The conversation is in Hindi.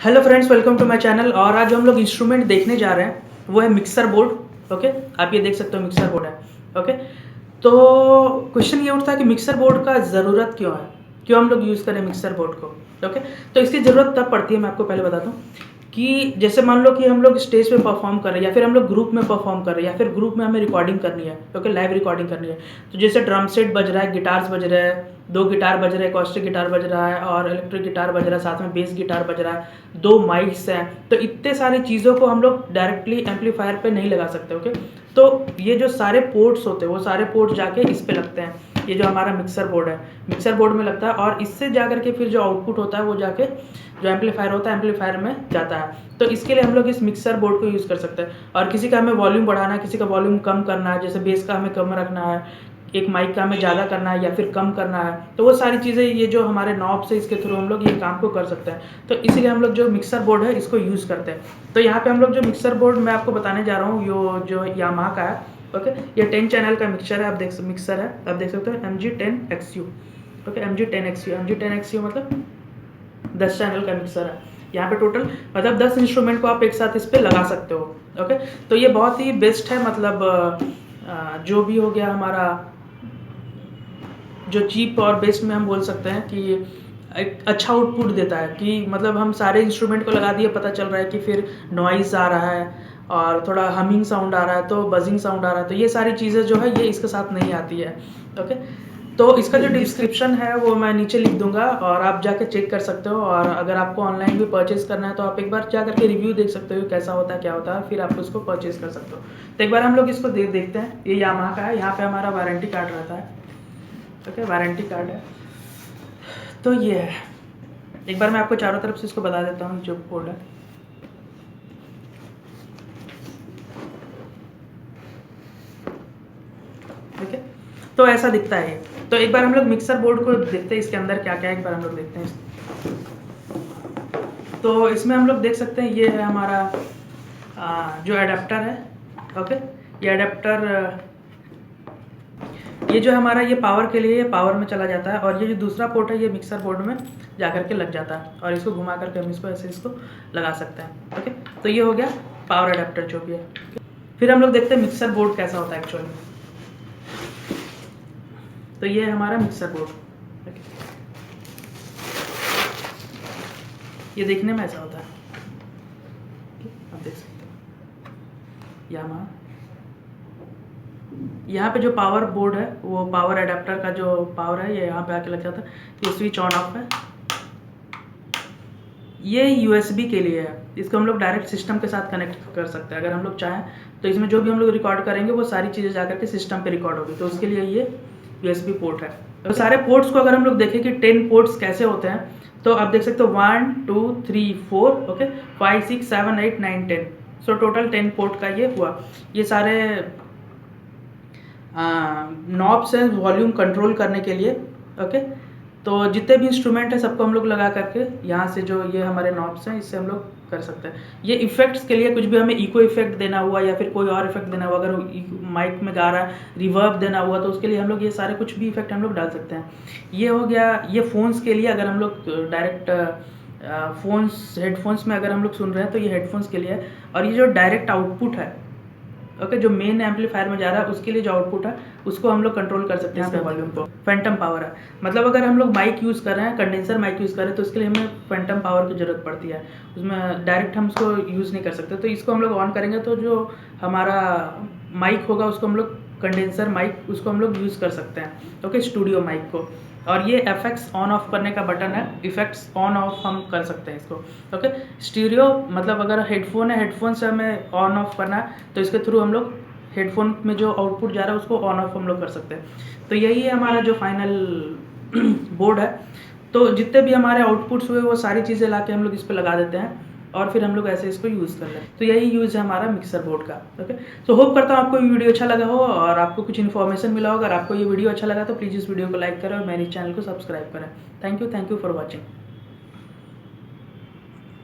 Hello friends, welcome to my channel. और आज हम लोग इंस्ट्रूमेंट देखने जा रहे हैं, वो है मिक्सर बोर्ड। ओके, आप ये देख सकते हो मिक्सर बोर्ड है। ओके, तो क्वेश्चन ये उठता है कि मिक्सर बोर्ड का ज़रूरत क्यों है, क्यों हम लोग यूज़ करें मिक्सर बोर्ड को। ओके, तो इसकी ज़रूरत तब पड़ती है, मैं आपको पहले बताता हूँ कि जैसे मान लो कि हम लोग स्टेज पे परफॉर्म कर रहे हैं या फिर हम लोग ग्रुप में परफॉर्म कर रहे हैं या फिर ग्रुप में हमें रिकॉर्डिंग करनी है। ओके, लाइव रिकॉर्डिंग करनी है। तो जैसे ड्रम सेट बज रहा है, गिटार्स बज रहे हैं, 2 गिटार बज रहे हैं, अकॉस्टिक गिटार बज रहा है और इलेक्ट्रिक गिटार बज रहा है, साथ में बेस गिटार बज रहा है, 2 माइक्स हैं। तो इतने सारी चीज़ों को हम लोग डायरेक्टली एम्पलीफायर पे नहीं लगा सकते। ओके, तो ये जो सारे पोर्ट्स होते हैं वो सारे पोर्ट्स जाके इस पे लगते हैं। ये जो हमारा मिक्सर बोर्ड है, मिक्सर बोर्ड में लगता है और इससे जा करके फिर जो आउटपुट होता है वो जाके जो एम्पलीफायर होता है एम्पलीफायर में जाता है। तो इसके लिए हम लोग इस मिक्सर बोर्ड को यूज़ कर सकते हैं। और किसी का हमें वॉल्यूम बढ़ाना है, किसी का वॉल्यूम कम करना है, जैसे बेस का हमें कम रखना है, एक माइक का हमें ज़्यादा करना है या फिर कम करना है, तो वो सारी चीज़ें ये जो हमारे नॉब से इसके थ्रू हम लोग ये काम को कर सकते हैं। तो इसीलिए हम लोग जो मिक्सर बोर्ड है इसको यूज़ करते हैं। तो यहाँ पे हम लोग जो मिक्सर बोर्ड मैं आपको बताने जा रहा हूँ जो यामाहा का है। ओके, ये 10 चैनल का मिक्सर है, आप देख सकते हो MG10XU। ओके, MG10XU मतलब 10 चैनल का मिक्सर है। यहाँ पे टोटल मतलब 10 इंस्ट्रूमेंट को आप एक साथ इस पे लगा सकते हो। ओके, तो ये बहुत ही बेस्ट है। मतलब जो भी हो गया हमारा जो चीप और बेस्ट में हम बोल सकते हैं कि एक अच्छा आउटपुट देता है कि मतलब हम सारे इंस्ट्रूमेंट को लगा दिए, पता चल रहा है कि फिर नॉइज़ आ रहा है और थोड़ा हमिंग साउंड आ रहा है, तो बजिंग साउंड आ रहा है, तो ये सारी चीज़ें जो है ये इसके साथ नहीं आती है। ओके, तो इसका जो डिस्क्रिप्शन है वो मैं नीचे लिख दूंगा और आप जाकर चेक कर सकते हो। और अगर आपको ऑनलाइन भी परचेज़ करना है तो आप एक बार जा करके रिव्यू देख सकते हो कैसा होता है क्या होता है, फिर आप उसको परचेज़ कर सकते हो। तो एक बार हम लोग इसको देखते हैं। ये यामाहा का है, यहाँ पे हमारा वारंटी कार्ड रहता है। ओके, वारंटी कार्ड है। तो ये है, एक बार मैं आपको चारों तरफ से इसको बता देता हूँ जो बोर्ड है। ठीक है, तो ऐसा दिखता है ये। तो एक बार हम लोग मिक्सर बोर्ड को देखते हैं, इसके अंदर क्या क्या है एक बार हम लोग देखते हैं। तो इसमें हम लोग देख सकते हैं ये है हमारा जो एडाप्टर है। ओके, ये एडाप्टर ये जो हमारा ये पावर के लिए ये पावर में चला जाता है और ये जो दूसरा पोर्ट है ये मिक्सर बोर्ड में जा करके लग जाता है और इसको घुमा करके हम इसको ऐसे इसको लगा सकते हैं। ओके, तो ये हो गया पावर एडाप्टर जो भी है। फिर हम लोग देखते हैं मिक्सर बोर्ड कैसा होता है एक्चुअली। तो ये है हमारा मिक्सर बोर्ड। ओके, ये देखने में ऐसा होता है, आप देख सकते हो। यहाँ पे जो पावर बोर्ड है वो पावर एडाप्टर का जो पावर है ये यहाँ पे आके लग जाता है। ये स्विच ऑन ऑफ है, ये USB के लिए है। इसको हम लोग डायरेक्ट सिस्टम के साथ कनेक्ट कर सकते हैं अगर हम लोग चाहें। तो इसमें जो भी हम लोग रिकॉर्ड करेंगे वो सारी चीज़ें जाकर के सिस्टम पे रिकॉर्ड होगी, तो उसके लिए ये USB पोर्ट है। तो सारे पोर्ट्स को अगर हम लोग देखें कि 10 पोर्ट्स कैसे होते हैं, तो आप देख सकते हो 1 2 3 4 ओके 5 6 7 8 9 10। सो टोटल 10 पोर्ट का ये हुआ। ये सारे नॉब्स हैं वॉल्यूम कंट्रोल करने के लिए। ओके, तो जितने भी इंस्ट्रूमेंट है सबको हम लोग लगा करके यहाँ से जो ये हमारे नॉब्स हैं इससे हम लोग कर सकते हैं। ये इफेक्ट्स के लिए कुछ भी हमें इको इफेक्ट देना हुआ या फिर कोई और इफेक्ट देना हुआ, अगर माइक में गा रहा है रिवर्ब देना हुआ तो उसके लिए हम लोग ये सारे कुछ भी इफेक्ट हम लोग डाल सकते हैं। ये हो गया ये फ़ोन्स के लिए, अगर हम लोग डायरेक्ट फ़ोन्स हेडफोन्स में अगर हम लोग सुन रहे हैं तो ये हेडफोन्स के लिए है। और ये जो डायरेक्ट आउटपुट है ओके जो मेन एम्पलीफायर में जा रहा है उसके लिए जो आउटपुट है उसको हम लोग कंट्रोल कर सकते हैं इसके वॉल्यूम को। फैंटम पावर है, मतलब अगर हम लोग माइक यूज़ कर रहे हैं, कंडेंसर माइक यूज़ कर रहे हैं, तो उसके लिए हमें फैंटम पावर की ज़रूरत पड़ती है। उसमें डायरेक्ट हम उसको यूज़ नहीं कर सकते। तो इसको हम लोग ऑन करेंगे तो जो हमारा माइक होगा उसको हम लोग कंडेंसर माइक उसको हम लोग यूज़ कर सकते हैं। ओके, स्टूडियो माइक को। और ये एफेक्ट्स ऑन ऑफ करने का बटन है, इफेक्ट्स ऑन ऑफ हम कर सकते हैं इसको। ओके, स्टीरियो मतलब अगर हेडफोन है, हेडफोन से हमें ऑन ऑफ करना है तो इसके थ्रू हम लोग हेडफोन में जो आउटपुट जा रहा है उसको ऑन ऑफ हम लोग कर सकते हैं। तो यही है हमारा जो फाइनल बोर्ड है। तो जितने भी हमारे आउटपुट्स हुए वो सारी चीज़ें ला के हम लोग इस पर लगा देते हैं और फिर हम लोग ऐसे इसको यूज़ कर लें। तो यही यूज़ है हमारा मिक्सर बोर्ड का। ओके, तो होप करता हूँ आपको ये वीडियो अच्छा लगा हो और आपको कुछ इन्फॉर्मेशन मिला हो। अगर आपको ये वीडियो अच्छा लगा तो प्लीज़ इस वीडियो को लाइक करें और मेरे चैनल को सब्सक्राइब करें। Thank you for watching.